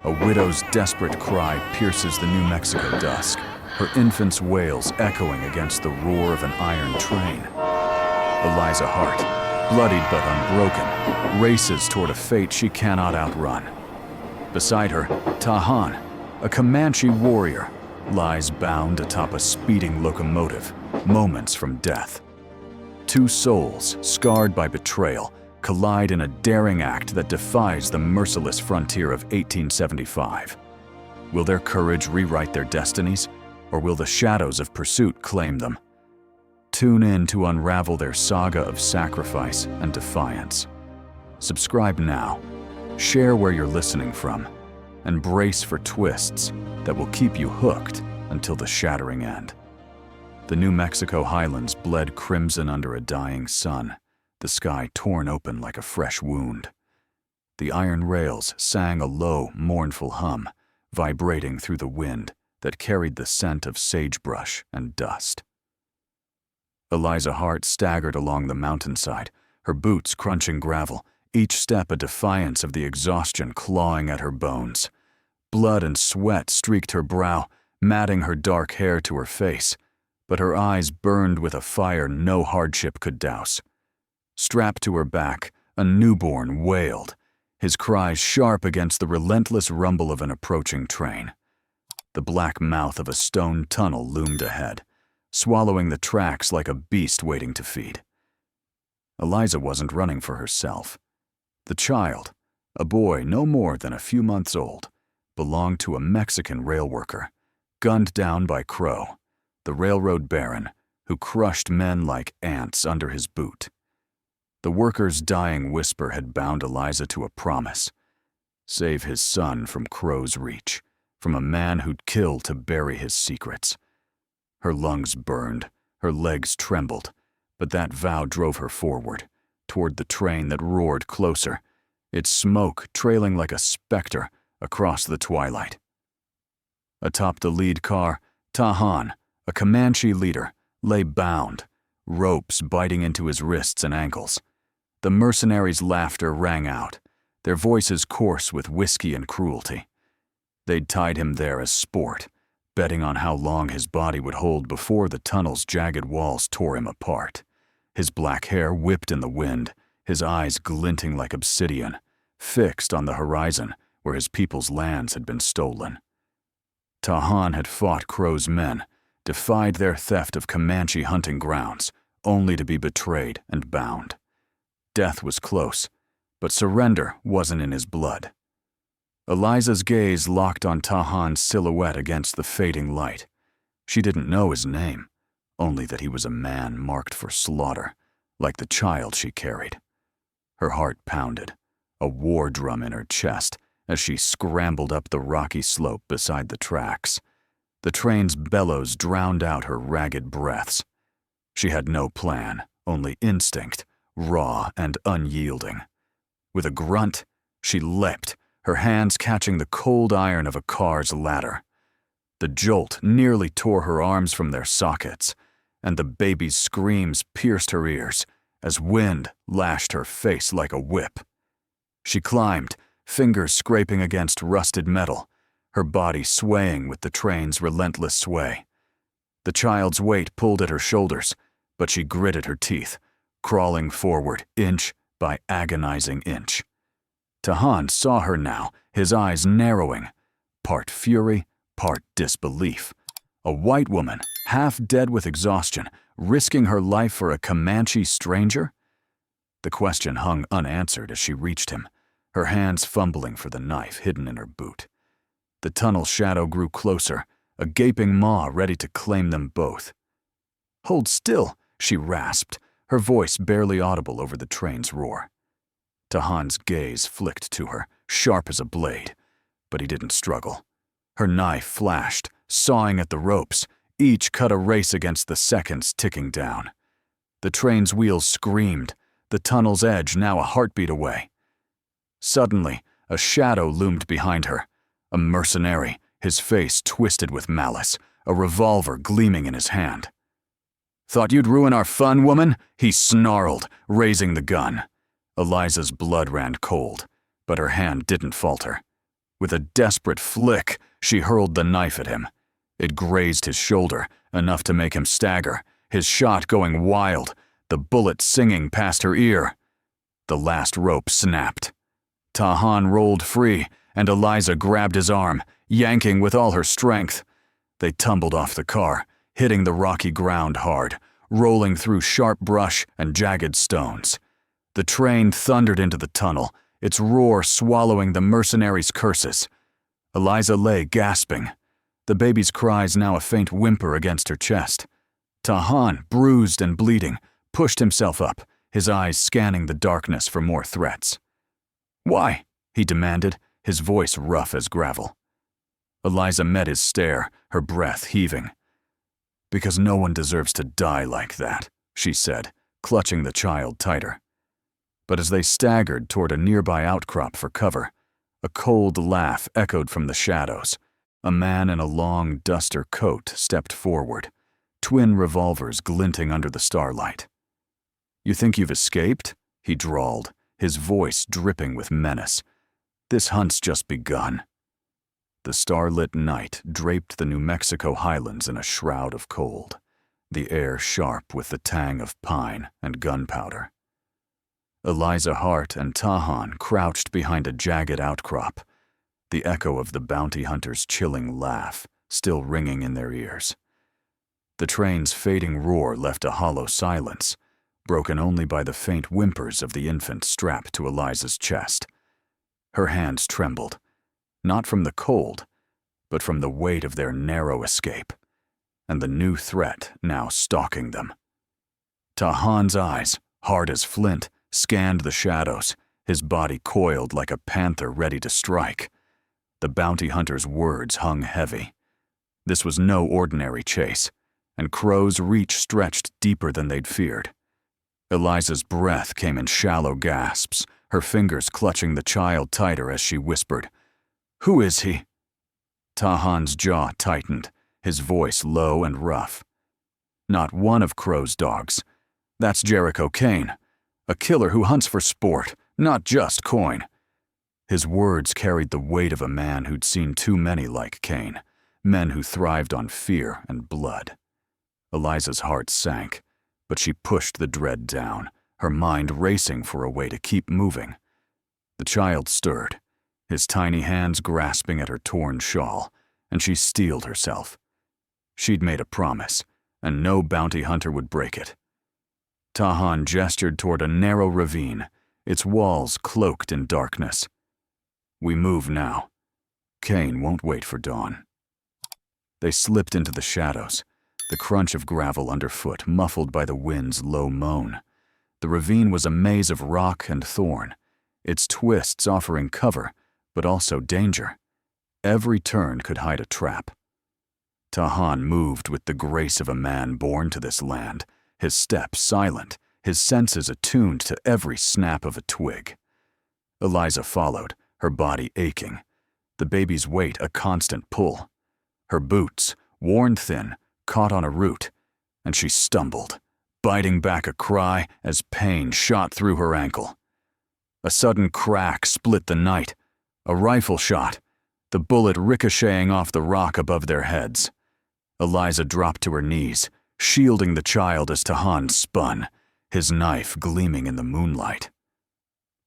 A widow's desperate cry pierces the New Mexico dusk, her infant's wails echoing against the roar of an iron train. Eliza Hart, bloodied but unbroken, races toward a fate she cannot outrun. Beside her, Tahan, a Comanche warrior, lies bound atop a speeding locomotive, moments from death. Two souls, scarred by betrayal, collide in a daring act that defies the merciless frontier of 1875. Will their courage rewrite their destinies, or will the shadows of pursuit claim them? Tune in to unravel their saga of sacrifice and defiance. Subscribe now, share where you're listening from, and brace for twists that will keep you hooked until the shattering end. The New Mexico highlands bled crimson under a dying sun, the sky torn open like a fresh wound. The iron rails sang a low, mournful hum, vibrating through the wind that carried the scent of sagebrush and dust. Eliza Hart staggered along the mountainside, her boots crunching gravel, each step a defiance of the exhaustion clawing at her bones. Blood and sweat streaked her brow, matting her dark hair to her face, but her eyes burned with a fire no hardship could douse. Strapped to her back, a newborn wailed, his cries sharp against the relentless rumble of an approaching train. The black mouth of a stone tunnel loomed ahead, swallowing the tracks like a beast waiting to feed. Eliza wasn't running for herself. The child, a boy no more than a few months old, belonged to a Mexican rail worker, gunned down by Crow, the railroad baron who crushed men like ants under his boot. The worker's dying whisper had bound Eliza to a promise: save his son from Crow's reach, from a man who'd kill to bury his secrets. Her lungs burned, her legs trembled, but that vow drove her forward, toward the train that roared closer, its smoke trailing like a specter across the twilight. Atop the lead car, Tahan, a Comanche leader, lay bound, ropes biting into his wrists and ankles. The mercenaries' laughter rang out, their voices coarse with whiskey and cruelty. They'd tied him there as sport, betting on how long his body would hold before the tunnel's jagged walls tore him apart. His black hair whipped in the wind, his eyes glinting like obsidian, fixed on the horizon where his people's lands had been stolen. Tahan had fought Crow's men, defied their theft of Comanche hunting grounds, only to be betrayed and bound. Death was close, but surrender wasn't in his blood. Eliza's gaze locked on Tahan's silhouette against the fading light. She didn't know his name, only that he was a man marked for slaughter, like the child she carried. Her heart pounded, a war drum in her chest, as she scrambled up the rocky slope beside the tracks. The train's bellows drowned out her ragged breaths. She had no plan, only instinct, raw and unyielding. With a grunt, she leapt, her hands catching the cold iron of a car's ladder. The jolt nearly tore her arms from their sockets, and the baby's screams pierced her ears as wind lashed her face like a whip. She climbed, fingers scraping against rusted metal, her body swaying with the train's relentless sway. The child's weight pulled at her shoulders, but she gritted her teeth, crawling forward inch by agonizing inch. Tahan saw her now, his eyes narrowing, part fury, part disbelief. A white woman, half dead with exhaustion, risking her life for a Comanche stranger? The question hung unanswered as she reached him, her hands fumbling for the knife hidden in her boot. The tunnel shadow grew closer, a gaping maw ready to claim them both. "Hold still," she rasped, her voice barely audible over the train's roar. Tahan's gaze flicked to her, sharp as a blade, but he didn't struggle. Her knife flashed, sawing at the ropes, each cut a race against the seconds ticking down. The train's wheels screamed, the tunnel's edge now a heartbeat away. Suddenly, a shadow loomed behind her, a mercenary, his face twisted with malice, a revolver gleaming in his hand. "Thought you'd ruin our fun, woman?" he snarled, raising the gun. Eliza's blood ran cold, but her hand didn't falter. With a desperate flick, she hurled the knife at him. It grazed his shoulder, enough to make him stagger, his shot going wild, the bullet singing past her ear. The last rope snapped. Tahan rolled free, and Eliza grabbed his arm, yanking with all her strength. They tumbled off the car, hitting the rocky ground hard, rolling through sharp brush and jagged stones. The train thundered into the tunnel, its roar swallowing the mercenaries' curses. Eliza lay gasping, the baby's cries now a faint whimper against her chest. Tahan, bruised and bleeding, pushed himself up, his eyes scanning the darkness for more threats. "Why?" he demanded, his voice rough as gravel. Eliza met his stare, her breath heaving. "Because no one deserves to die like that," she said, clutching the child tighter. But as they staggered toward a nearby outcrop for cover, a cold laugh echoed from the shadows. A man in a long duster coat stepped forward, twin revolvers glinting under the starlight. "You think you've escaped?" he drawled, his voice dripping with menace. "This hunt's just begun." The starlit night draped the New Mexico highlands in a shroud of cold, the air sharp with the tang of pine and gunpowder. Eliza Hart and Tahan crouched behind a jagged outcrop, the echo of the bounty hunter's chilling laugh still ringing in their ears. The train's fading roar left a hollow silence, broken only by the faint whimpers of the infant strapped to Eliza's chest. Her hands trembled, not from the cold, but from the weight of their narrow escape, and the new threat now stalking them. Tahan's eyes, hard as flint, scanned the shadows, his body coiled like a panther ready to strike. The bounty hunter's words hung heavy. This was no ordinary chase, and Crow's reach stretched deeper than they'd feared. Eliza's breath came in shallow gasps, her fingers clutching the child tighter as she whispered, "Who is he?" Tahan's jaw tightened, his voice low and rough. "Not one of Crow's dogs. That's Jericho Kane, a killer who hunts for sport, not just coin." His words carried the weight of a man who'd seen too many like Kane, men who thrived on fear and blood. Eliza's heart sank, but she pushed the dread down, her mind racing for a way to keep moving. The child stirred, his tiny hands grasping at her torn shawl, and she steeled herself. She'd made a promise, and no bounty hunter would break it. Tahan gestured toward a narrow ravine, its walls cloaked in darkness. "We move now. Kane won't wait for dawn." They slipped into the shadows, the crunch of gravel underfoot muffled by the wind's low moan. The ravine was a maze of rock and thorn, its twists offering cover, but also danger. Every turn could hide a trap. Tahan moved with the grace of a man born to this land, his steps silent, his senses attuned to every snap of a twig. Eliza followed, her body aching, the baby's weight a constant pull. Her boots, worn thin, caught on a root, and she stumbled, biting back a cry as pain shot through her ankle. A sudden crack split the night, a rifle shot, the bullet ricocheting off the rock above their heads. Eliza dropped to her knees, shielding the child as Tahan spun, his knife gleaming in the moonlight.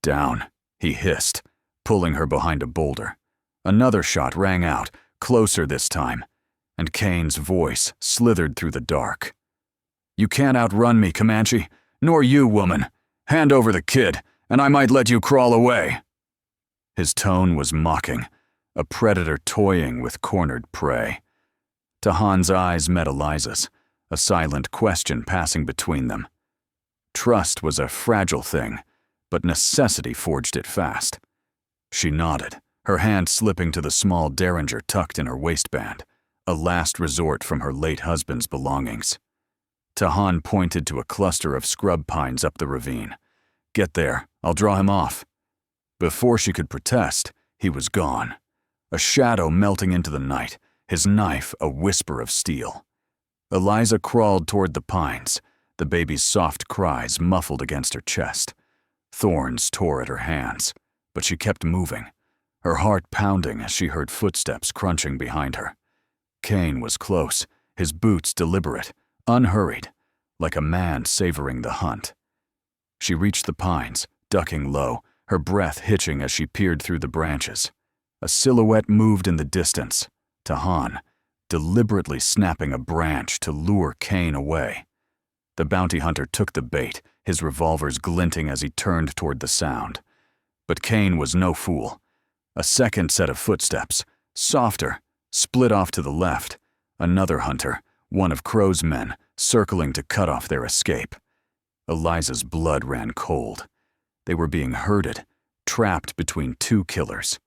"Down," he hissed, pulling her behind a boulder. Another shot rang out, closer this time, and Kane's voice slithered through the dark. "You can't outrun me, Comanche, nor you, woman. Hand over the kid, and I might let you crawl away." His tone was mocking, a predator toying with cornered prey. Tahan's eyes met Eliza's, a silent question passing between them. Trust was a fragile thing, but necessity forged it fast. She nodded, her hand slipping to the small derringer tucked in her waistband, a last resort from her late husband's belongings. Tahan pointed to a cluster of scrub pines up the ravine. "Get there, I'll draw him off." Before she could protest, he was gone, a shadow melting into the night, his knife a whisper of steel. Eliza crawled toward the pines, the baby's soft cries muffled against her chest. Thorns tore at her hands, but she kept moving, her heart pounding as she heard footsteps crunching behind her. Cain was close, his boots deliberate, unhurried, like a man savoring the hunt. She reached the pines, ducking low, her breath hitching as she peered through the branches. A silhouette moved in the distance, Tahan, deliberately snapping a branch to lure Cain away. The bounty hunter took the bait, his revolvers glinting as he turned toward the sound. But Cain was no fool. A second set of footsteps, softer, split off to the left. Another hunter, one of Crow's men, circling to cut off their escape. Eliza's blood ran cold. They were being herded, trapped between two killers.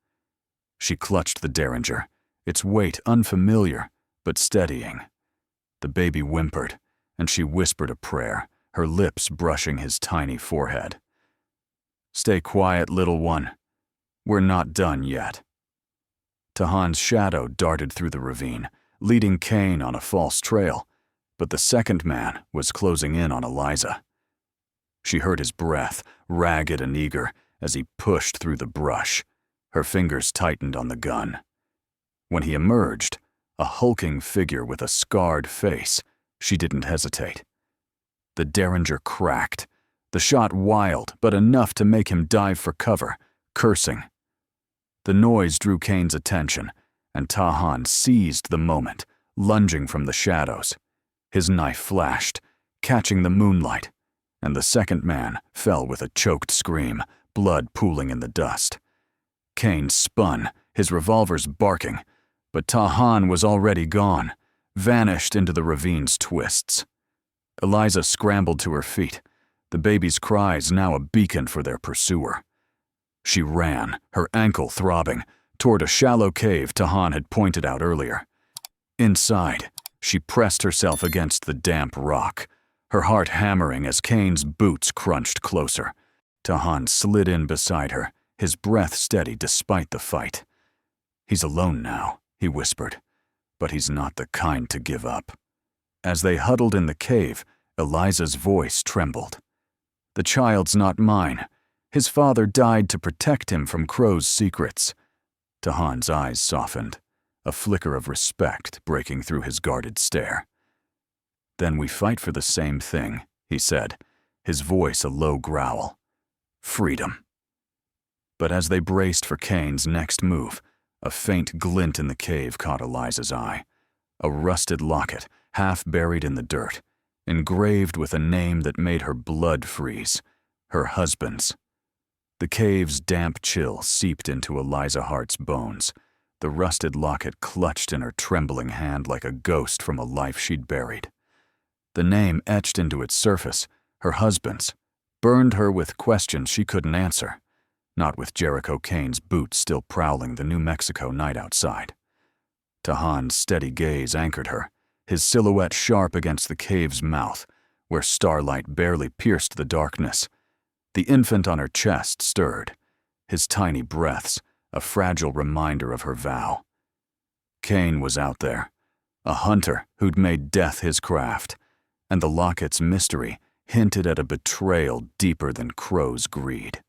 She clutched the derringer, its weight unfamiliar but steadying. The baby whimpered, and she whispered a prayer, her lips brushing his tiny forehead. "Stay quiet, little one. We're not done yet." Tahan's shadow darted through the ravine, leading Cain on a false trail, but the second man was closing in on Eliza. She heard his breath, ragged and eager, as he pushed through the brush. Her fingers tightened on the gun. When he emerged, a hulking figure with a scarred face, she didn't hesitate. The derringer cracked, the shot wild but enough to make him dive for cover, cursing. The noise drew Cain's attention, and Tahan seized the moment, lunging from the shadows. His knife flashed, catching the moonlight, and the second man fell with a choked scream, blood pooling in the dust. Cain spun, his revolvers barking, but Tahan was already gone, vanished into the ravine's twists. Eliza scrambled to her feet, the baby's cries now a beacon for their pursuer. She ran, her ankle throbbing, toward a shallow cave Tahan had pointed out earlier. Inside, she pressed herself against the damp rock, her heart hammering as Cain's boots crunched closer. Tahan slid in beside her, his breath steady despite the fight. "He's alone now," he whispered, "but he's not the kind to give up." As they huddled in the cave, Eliza's voice trembled. "The child's not mine. His father died to protect him from Crow's secrets." Tahan's eyes softened, a flicker of respect breaking through his guarded stare. "Then we fight for the same thing," he said, his voice a low growl. "Freedom." But as they braced for Cain's next move, a faint glint in the cave caught Eliza's eye. A rusted locket, half buried in the dirt, engraved with a name that made her blood freeze, her husband's. The cave's damp chill seeped into Eliza Hart's bones, the rusted locket clutched in her trembling hand like a ghost from a life she'd buried. The name etched into its surface, her husband's, burned her with questions she couldn't answer, not with Jericho Cain's boots still prowling the New Mexico night outside. Tahan's steady gaze anchored her, his silhouette sharp against the cave's mouth, where starlight barely pierced the darkness. The infant on her chest stirred, his tiny breaths a fragile reminder of her vow. Cain was out there, a hunter who'd made death his craft, and the locket's mystery hinted at a betrayal deeper than Crow's greed.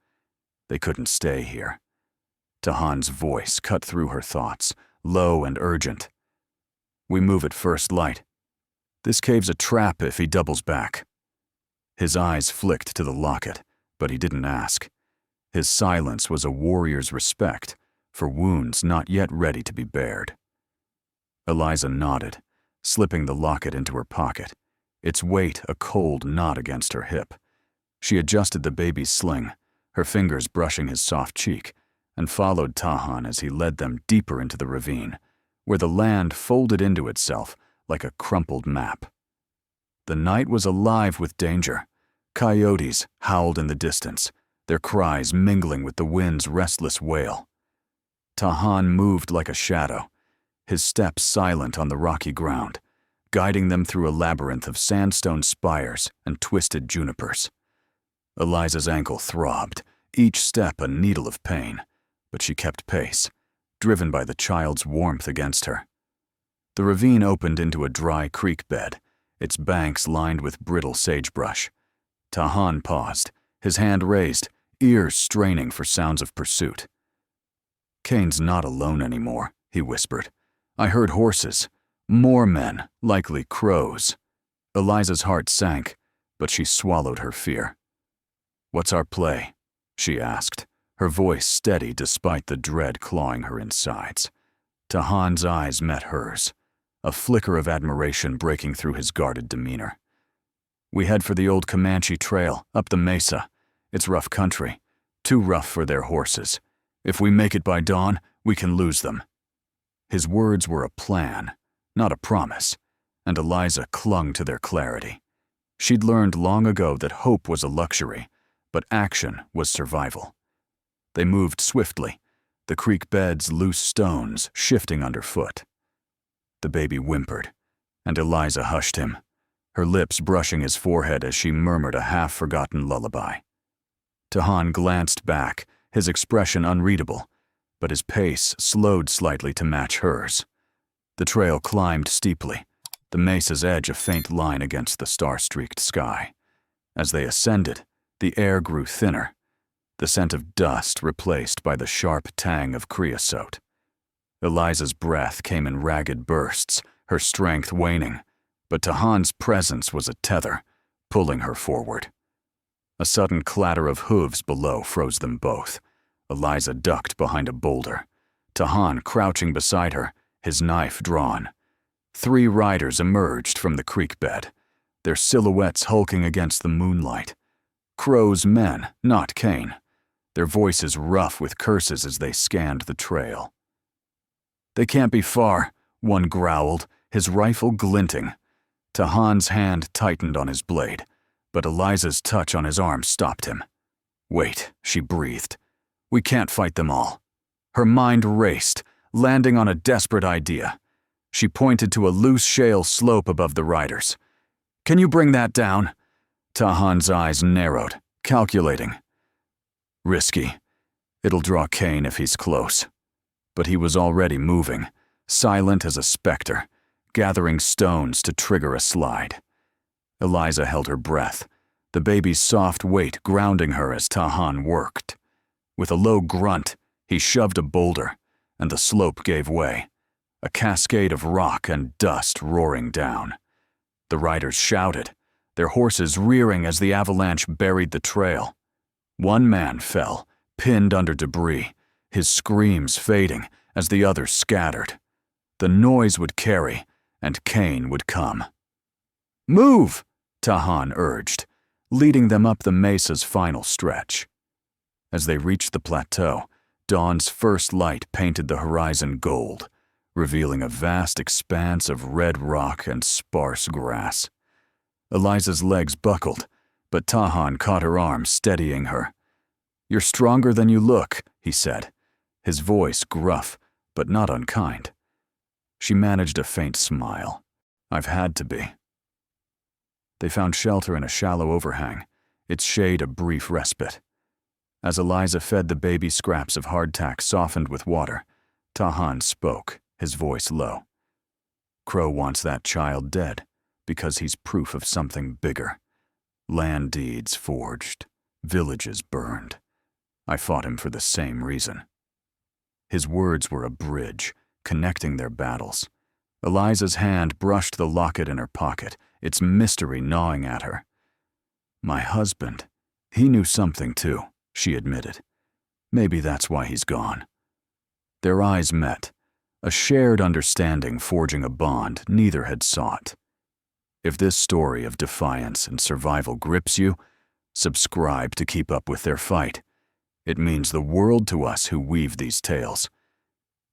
They couldn't stay here. Tahan's voice cut through her thoughts, low and urgent. "We move at first light. This cave's a trap if he doubles back." His eyes flicked to the locket, but he didn't ask. His silence was a warrior's respect for wounds not yet ready to be bared. Eliza nodded, slipping the locket into her pocket, its weight a cold knot against her hip. She adjusted the baby's sling, her fingers brushing his soft cheek, and followed Tahan as he led them deeper into the ravine, where the land folded into itself like a crumpled map. The night was alive with danger. Coyotes howled in the distance, their cries mingling with the wind's restless wail. Tahan moved like a shadow, his steps silent on the rocky ground, guiding them through a labyrinth of sandstone spires and twisted junipers. Eliza's ankle throbbed, each step a needle of pain, but she kept pace, driven by the child's warmth against her. The ravine opened into a dry creek bed, its banks lined with brittle sagebrush. Tahan paused, his hand raised, ears straining for sounds of pursuit. Kane's not alone anymore, he whispered. I heard horses. More men, likely crows. Eliza's heart sank, but she swallowed her fear. What's our play? She asked, her voice steady despite the dread clawing her insides. Tahan's eyes met hers, a flicker of admiration breaking through his guarded demeanor. We head for the old Comanche trail, up the mesa. It's rough country, too rough for their horses. If we make it by dawn, we can lose them. His words were a plan, not a promise, and Eliza clung to their clarity. She'd learned long ago that hope was a luxury, but action was survival. They moved swiftly, the creek bed's loose stones shifting underfoot. The baby whimpered, and Eliza hushed him, her lips brushing his forehead as she murmured a half-forgotten lullaby. Tahan glanced back, his expression unreadable, but his pace slowed slightly to match hers. The trail climbed steeply, the mesa's edge a faint line against the star-streaked sky. As they ascended, the air grew thinner, the scent of dust replaced by the sharp tang of creosote. Eliza's breath came in ragged bursts, her strength waning, but Tahan's presence was a tether, pulling her forward. A sudden clatter of hooves below froze them both. Eliza ducked behind a boulder, Tahan crouching beside her, his knife drawn. 3 riders emerged from the creek bed, their silhouettes hulking against the moonlight. Crow's men, not Kane, their voices rough with curses as they scanned the trail. They can't be far, one growled, his rifle glinting. Tahan's hand tightened on his blade, but Eliza's touch on his arm stopped him. Wait, she breathed. We can't fight them all. Her mind raced, landing on a desperate idea. She pointed to a loose shale slope above the riders. Can you bring that down? Tahan's eyes narrowed, calculating. Risky. It'll draw Kane if he's close. But he was already moving, silent as a specter, gathering stones to trigger a slide. Eliza held her breath, the baby's soft weight grounding her as Tahan worked. With a low grunt, he shoved a boulder, and the slope gave way, a cascade of rock and dust roaring down. The riders shouted, their horses rearing as the avalanche buried the trail. One man fell, pinned under debris, his screams fading as the others scattered. The noise would carry, and Kane would come. Move, Tahan urged, leading them up the mesa's final stretch. As they reached the plateau, dawn's first light painted the horizon gold, revealing a vast expanse of red rock and sparse grass. Eliza's legs buckled, but Tahan caught her arm, steadying her. You're stronger than you look, he said, his voice gruff, but not unkind. She managed a faint smile. I've had to be. They found shelter in a shallow overhang, its shade a brief respite. As Eliza fed the baby scraps of hardtack softened with water, Tahan spoke, his voice low. Crow wants that child dead, because he's proof of something bigger. Land deeds forged, villages burned. I fought him for the same reason. His words were a bridge, connecting their battles. Eliza's hand brushed the locket in her pocket, its mystery gnawing at her. My husband, he knew something too, she admitted. Maybe that's why he's gone. Their eyes met, a shared understanding forging a bond neither had sought. If this story of defiance and survival grips you, subscribe to keep up with their fight. It means the world to us who weave these tales.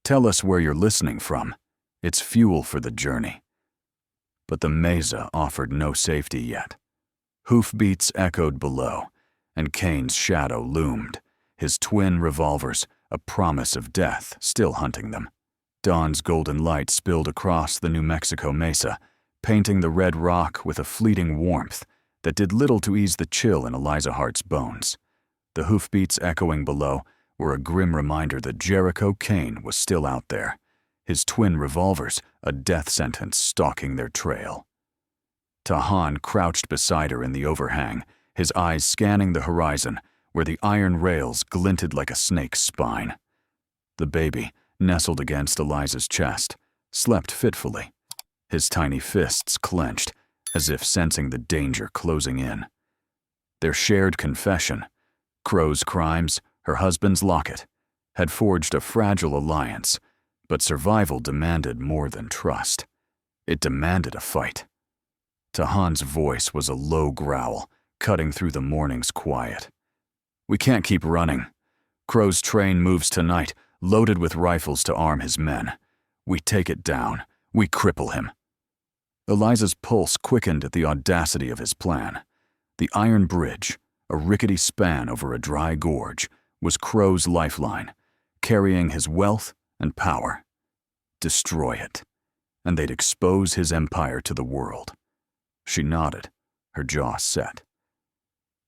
Tell us where you're listening from. It's fuel for the journey. But the mesa offered no safety yet. Hoofbeats echoed below, and Kane's shadow loomed, his twin revolvers, a promise of death, still hunting them. Dawn's golden light spilled across the New Mexico mesa, painting the red rock with a fleeting warmth that did little to ease the chill in Eliza Hart's bones. The hoofbeats echoing below were a grim reminder that Jericho Kane was still out there, his twin revolvers a death sentence stalking their trail. Tahan crouched beside her in the overhang, his eyes scanning the horizon where the iron rails glinted like a snake's spine. The baby, nestled against Eliza's chest, slept fitfully, his tiny fists clenched, as if sensing the danger closing in. Their shared confession, Crow's crimes, her husband's locket, had forged a fragile alliance, but survival demanded more than trust. It demanded a fight. Tahan's voice was a low growl, cutting through the morning's quiet. "We can't keep running. Crow's train moves tonight, loaded with rifles to arm his men. We take it down. We cripple him." Eliza's pulse quickened at the audacity of his plan. The iron bridge, a rickety span over a dry gorge, was Crow's lifeline, carrying his wealth and power. Destroy it, and they'd expose his empire to the world. She nodded, her jaw set.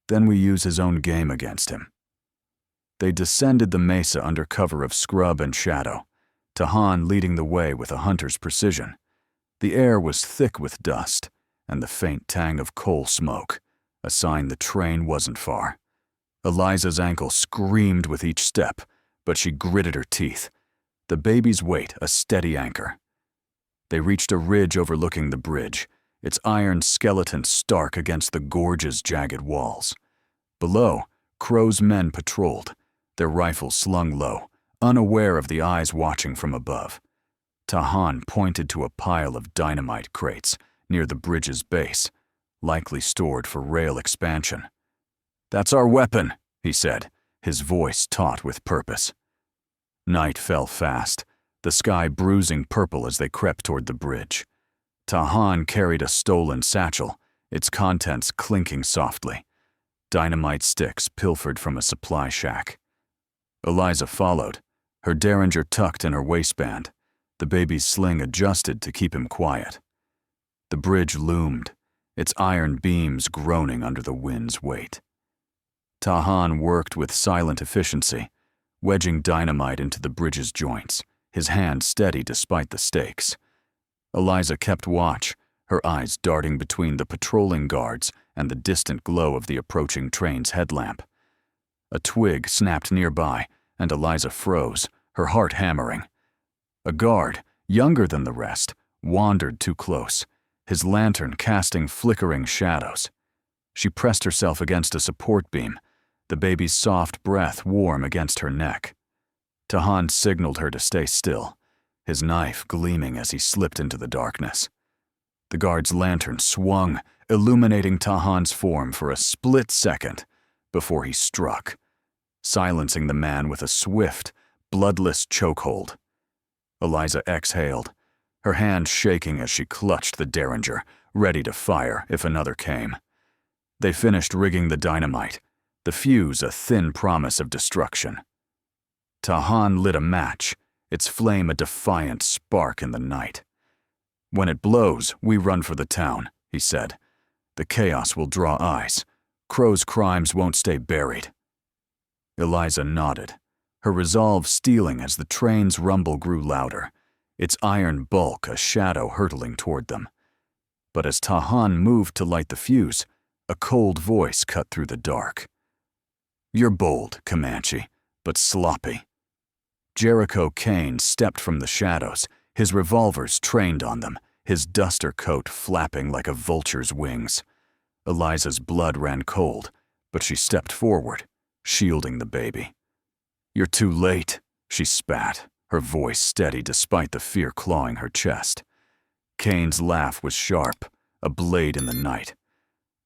Then we use his own game against him. They descended the mesa under cover of scrub and shadow, Tahan leading the way with a hunter's precision. The air was thick with dust, and the faint tang of coal smoke, a sign the train wasn't far. Eliza's ankle screamed with each step, but she gritted her teeth, the baby's weight a steady anchor. They reached a ridge overlooking the bridge, its iron skeleton stark against the gorge's jagged walls. Below, Crow's men patrolled, their rifles slung low, unaware of the eyes watching from above. Tahan pointed to a pile of dynamite crates near the bridge's base, likely stored for rail expansion. "That's our weapon," he said, his voice taut with purpose. Night fell fast, the sky bruising purple as they crept toward the bridge. Tahan carried a stolen satchel, its contents clinking softly. Dynamite sticks pilfered from a supply shack. Eliza followed, her derringer tucked in her waistband, the baby's sling adjusted to keep him quiet. The bridge loomed, its iron beams groaning under the wind's weight. Tahan worked with silent efficiency, wedging dynamite into the bridge's joints, his hand steady despite the stakes. Eliza kept watch, her eyes darting between the patrolling guards and the distant glow of the approaching train's headlamp. A twig snapped nearby, and Eliza froze, her heart hammering. A guard, younger than the rest, wandered too close, his lantern casting flickering shadows. She pressed herself against a support beam, the baby's soft breath warm against her neck. Tahan signaled her to stay still, his knife gleaming as he slipped into the darkness. The guard's lantern swung, illuminating Tahan's form for a split second before he struck, silencing the man with a swift, bloodless chokehold. Eliza exhaled, her hand shaking as she clutched the derringer, ready to fire if another came. They finished rigging the dynamite, the fuse a thin promise of destruction. Tahan lit a match, its flame a defiant spark in the night. "When it blows, we run for the town," he said. "The chaos will draw eyes. Crow's crimes won't stay buried." Eliza nodded, her resolve steeling as the train's rumble grew louder, its iron bulk a shadow hurtling toward them. But as Tahan moved to light the fuse, a cold voice cut through the dark. "You're bold, Comanche, but sloppy." Jericho Kane stepped from the shadows, his revolvers trained on them, his duster coat flapping like a vulture's wings. Eliza's blood ran cold, but she stepped forward, shielding the baby. "You're too late," she spat, her voice steady despite the fear clawing her chest. Kane's laugh was sharp, a blade in the night.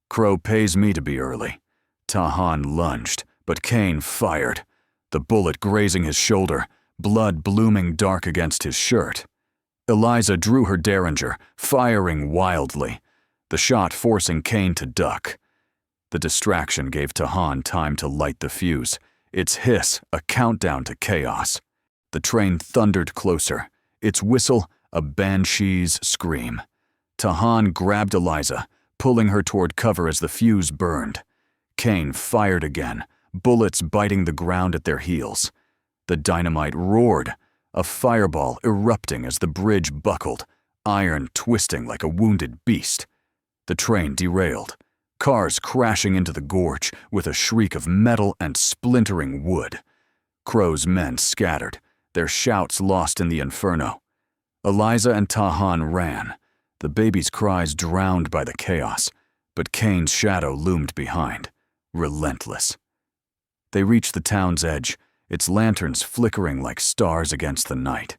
"Crow pays me to be early." Tahan lunged, but Kane fired, the bullet grazing his shoulder, blood blooming dark against his shirt. Eliza drew her derringer, firing wildly, the shot forcing Kane to duck. The distraction gave Tahan time to light the fuse, its hiss a countdown to chaos. The train thundered closer, its whistle a banshee's scream. Tahan grabbed Eliza, pulling her toward cover as the fuse burned. Kane fired again, bullets biting the ground at their heels. The dynamite roared, a fireball erupting as the bridge buckled, iron twisting like a wounded beast. The train derailed, cars crashing into the gorge with a shriek of metal and splintering wood. Crow's men scattered, their shouts lost in the inferno. Eliza and Tahan ran, the baby's cries drowned by the chaos, but Cain's shadow loomed behind, relentless. They reached the town's edge, its lanterns flickering like stars against the night.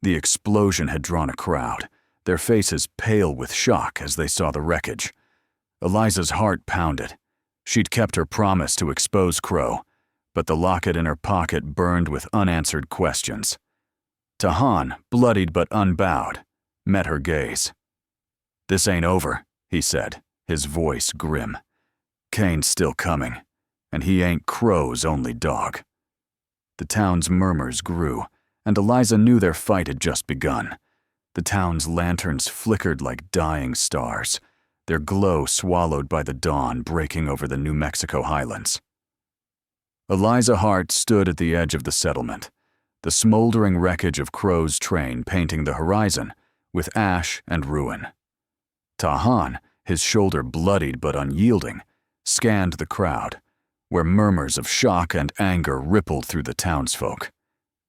The explosion had drawn a crowd, their faces pale with shock as they saw the wreckage. Eliza's heart pounded. She'd kept her promise to expose Crow, but the locket in her pocket burned with unanswered questions. Tahan, bloodied but unbowed, met her gaze. "This ain't over," he said, his voice grim. "Cain's still coming, and he ain't Crow's only dog." The town's murmurs grew, and Eliza knew their fight had just begun. The town's lanterns flickered like dying stars, their glow swallowed by the dawn breaking over the New Mexico highlands. Eliza Hart stood at the edge of the settlement, the smoldering wreckage of Crow's train painting the horizon with ash and ruin. Tahan, his shoulder bloodied but unyielding, scanned the crowd, where murmurs of shock and anger rippled through the townsfolk.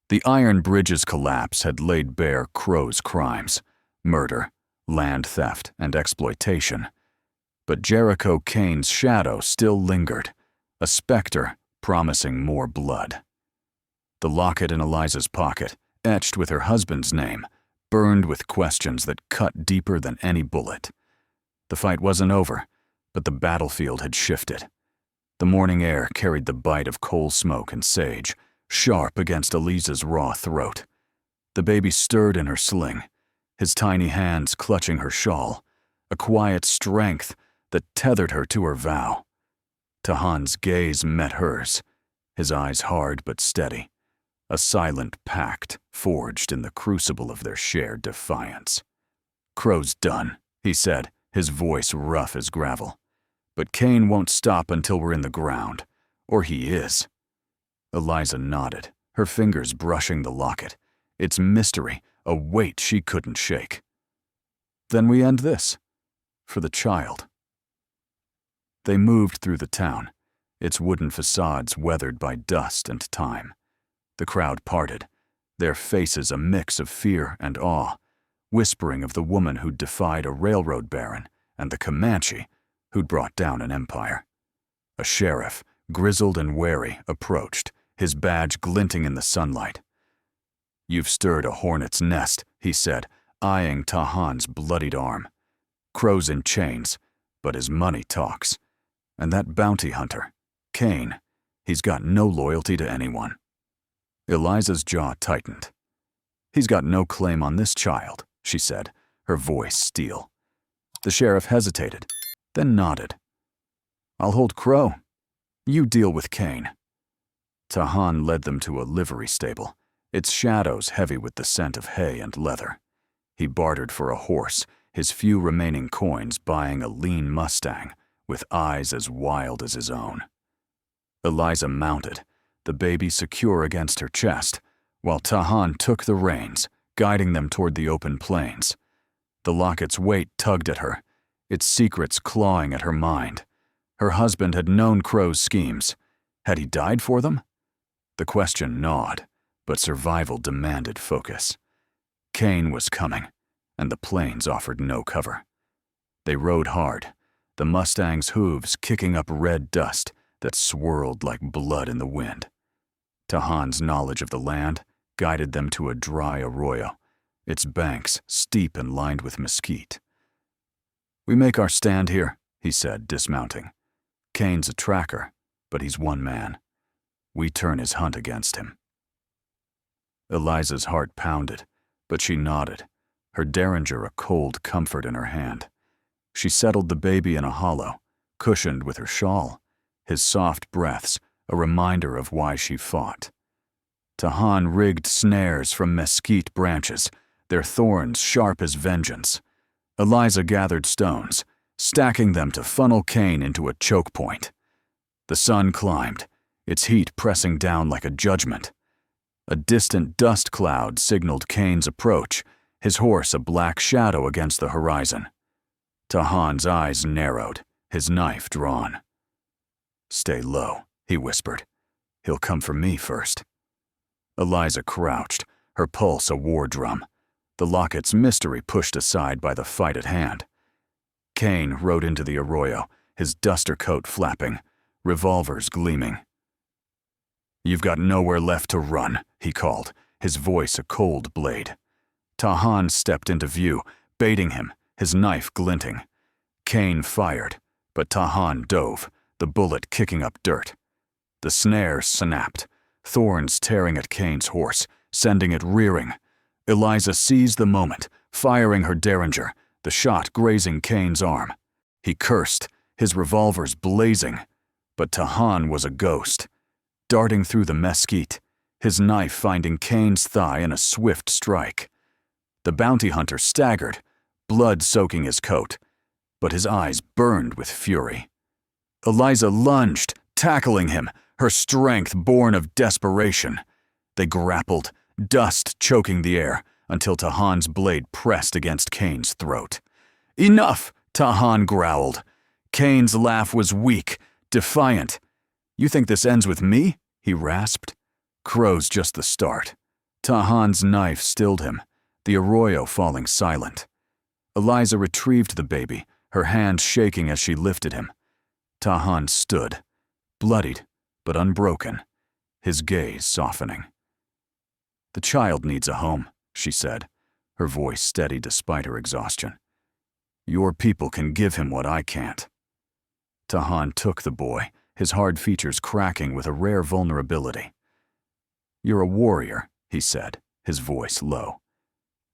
The iron bridge's collapse had laid bare Crow's crimes, murder, land theft, and exploitation. But Jericho Cain's shadow still lingered, a specter promising more blood. The locket in Eliza's pocket, etched with her husband's name, burned with questions that cut deeper than any bullet. The fight wasn't over, but the battlefield had shifted. The morning air carried the bite of coal smoke and sage, sharp against Eliza's raw throat. The baby stirred in her sling, his tiny hands clutching her shawl, a quiet strength that tethered her to her vow. Tahan's gaze met hers, his eyes hard but steady, a silent pact forged in the crucible of their shared defiance. "Crow's done," he said, his voice rough as gravel. "But Cain won't stop until we're in the ground, or he is." Eliza nodded, her fingers brushing the locket, its mystery a weight she couldn't shake. "Then we end this, for the child." They moved through the town, its wooden facades weathered by dust and time. The crowd parted, their faces a mix of fear and awe, whispering of the woman who'd defied a railroad baron and the Comanche who'd brought down an empire. A sheriff, grizzled and wary, approached, his badge glinting in the sunlight. "You've stirred a hornet's nest," he said, eyeing Tahan's bloodied arm. "Crow's in chains, but his money talks. And that bounty hunter, Cain, he's got no loyalty to anyone." Eliza's jaw tightened. "He's got no claim on this child," she said, her voice steel. The sheriff hesitated, then nodded. "I'll hold Crow. You deal with Cain." Tahan led them to a livery stable, its shadows heavy with the scent of hay and leather. He bartered for a horse, his few remaining coins buying a lean Mustang with eyes as wild as his own. Eliza mounted, the baby secure against her chest, while Tahan took the reins, guiding them toward the open plains. The locket's weight tugged at her, its secrets clawing at her mind. Her husband had known Crow's schemes. Had he died for them? The question gnawed, but survival demanded focus. Cain was coming, and the plains offered no cover. They rode hard, the Mustang's hooves kicking up red dust that swirled like blood in the wind. Tahan's knowledge of the land guided them to a dry arroyo, its banks steep and lined with mesquite. "We make our stand here," he said, dismounting. "Cain's a tracker, but he's one man. We turn his hunt against him." Eliza's heart pounded, but she nodded, her derringer a cold comfort in her hand. She settled the baby in a hollow, cushioned with her shawl, his soft breaths a reminder of why she fought. Tahan rigged snares from mesquite branches, their thorns sharp as vengeance. Eliza gathered stones, stacking them to funnel Cain into a choke point. The sun climbed, its heat pressing down like a judgment. A distant dust cloud signaled Cain's approach, his horse a black shadow against the horizon. Tahan's eyes narrowed, his knife drawn. "Stay low," he whispered. "He'll come for me first." Eliza crouched, her pulse a war drum, the locket's mystery pushed aside by the fight at hand. Kane rode into the arroyo, his duster coat flapping, revolvers gleaming. "You've got nowhere left to run," he called, his voice a cold blade. Tahan stepped into view, baiting him, his knife glinting. Kane fired, but Tahan dove, the bullet kicking up dirt. The snare snapped, thorns tearing at Kane's horse, sending it rearing. Eliza seized the moment, firing her derringer, the shot grazing Kane's arm. He cursed, his revolvers blazing, but Tahan was a ghost. Darting through the mesquite, his knife finding Kane's thigh in a swift strike. The bounty hunter staggered, blood soaking his coat, but his eyes burned with fury. Eliza lunged, tackling him, her strength born of desperation. They grappled, dust choking the air, until Tahan's blade pressed against Kane's throat. "Enough!" Tahan growled. Kane's laugh was weak, defiant. "You think this ends with me?" he rasped. "Crow's just the start." Tahan's knife stilled him, the arroyo falling silent. Eliza retrieved the baby, her hands shaking as she lifted him. Tahan stood, bloodied but unbroken, his gaze softening. "The child needs a home," she said, her voice steady despite her exhaustion. "Your people can give him what I can't." Tahan took the boy, his hard features cracking with a rare vulnerability. "You're a warrior," he said, his voice low.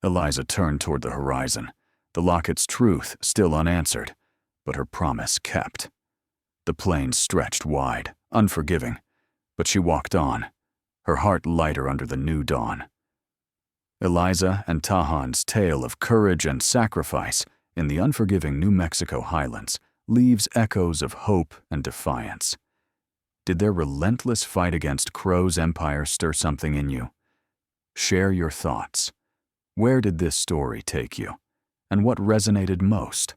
Eliza turned toward the horizon, the locket's truth still unanswered, but her promise kept. The plain stretched wide, unforgiving, but she walked on, her heart lighter under the new dawn. Eliza and Tahan's tale of courage and sacrifice in the unforgiving New Mexico highlands leaves echoes of hope and defiance. Did their relentless fight against Crow's empire stir something in you? Share your thoughts. Where did this story take you, and what resonated most?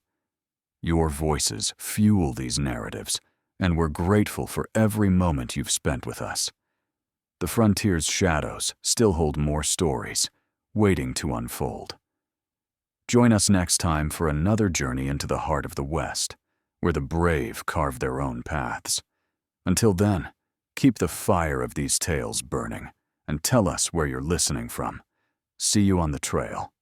Your voices fuel these narratives, and we're grateful for every moment you've spent with us. The frontier's shadows still hold more stories, waiting to unfold. Join us next time for another journey into the heart of the West, where the brave carve their own paths. Until then, keep the fire of these tales burning, and tell us where you're listening from. See you on the trail.